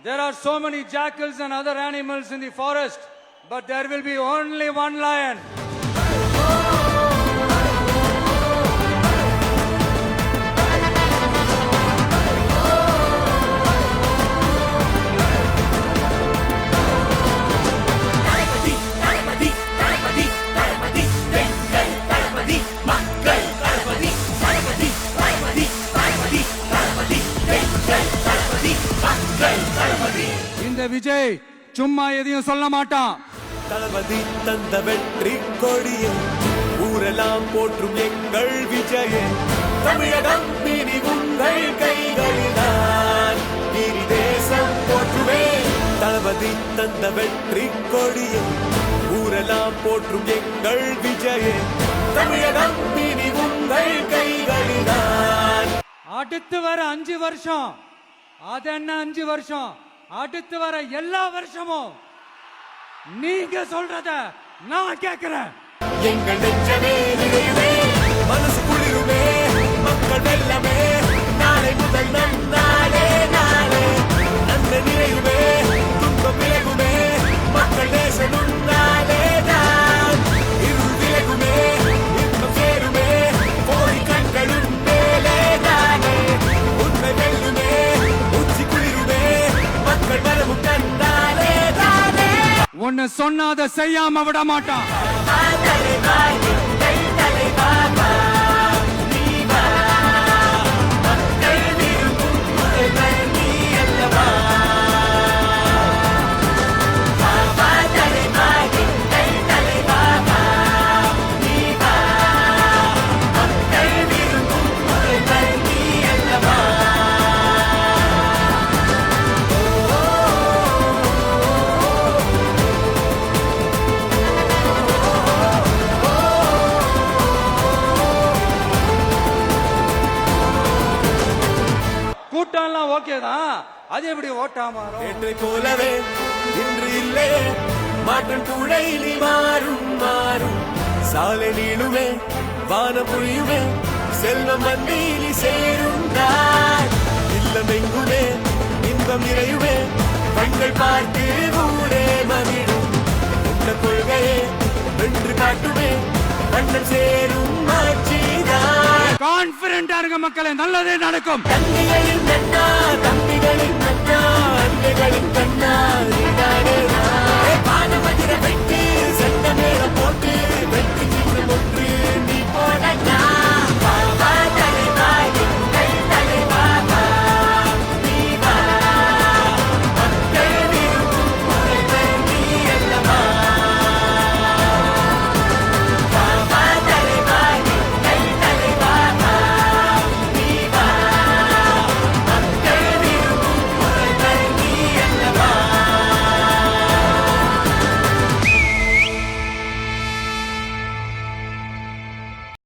There are so many jackals and other animals in the forest, but there will be only one lion. இந்த விஜய் சும்மா எதையும் சொல்ல மாட்டான். தளபதி தந்த வெற்றி கொடியே ஊரெல்லாம் போற்றும் எங்கள் விஜயே, தமிழகம் இனி உங்கள் கைகளில்தான், இனி தேசம் போற்றுவே. தளபதி தந்த வெற்றி கொடியே ஊரெல்லாம் போற்றும் எங்கள் விஜயே, தமிழகம் இனி உங்கள் கைகளில்தான். அடுத்து வர 5 வருஷம், அது என்ன 5 வருஷம், அடுத்து வர எல்லா வருஷமும் நீங்க சொல்றத நான் கேட்கிறேன். எங்கள் நெஞ்சமே நிறைவே, மனசு குளிருமே, மக்கள் வெல்லமே, நாளை முதல் நம் நாளே நாளே, அந்த நிறைவே துன்பம் விலகுமே, மக்கள் நேசம் உன்னாலே தான், இருள் விலகுமே, இன்பம் சேருமே, கோடி கண்களும் மேலே தானே, உண்மை வெல்லுமே, உச்சி குளிருமே, மக்கள் வரவும் கண்டாலே தானே. உன்னை சொன்னாத செய்யாம விட மாட்டான். கூட்டம்லாம் ஓகே தான், அது எப்படி ஓட்டாம நேற்றை போலவே இன்று இல்லை, மாற்றம் துணையிலி மாறும் மாறும், சாலை நீளுமே, வானம் புரியுமே, செல்வம் மந்தியிலி சேரும் நாள், இல்லம் எங்குமே இன்பம் நிறையுமே, கண்கள் பார்த்து ஊரே மகிழும், இந்த கொள்கையே வென்று காட்டுமே, கண்ணம் சேரும் ஆட்சிதான். கான்பிடண்டா இருக்க மக்களே, நல்லதே நடக்கும். தம்பிகளின் நன்னா தம்பிகளின்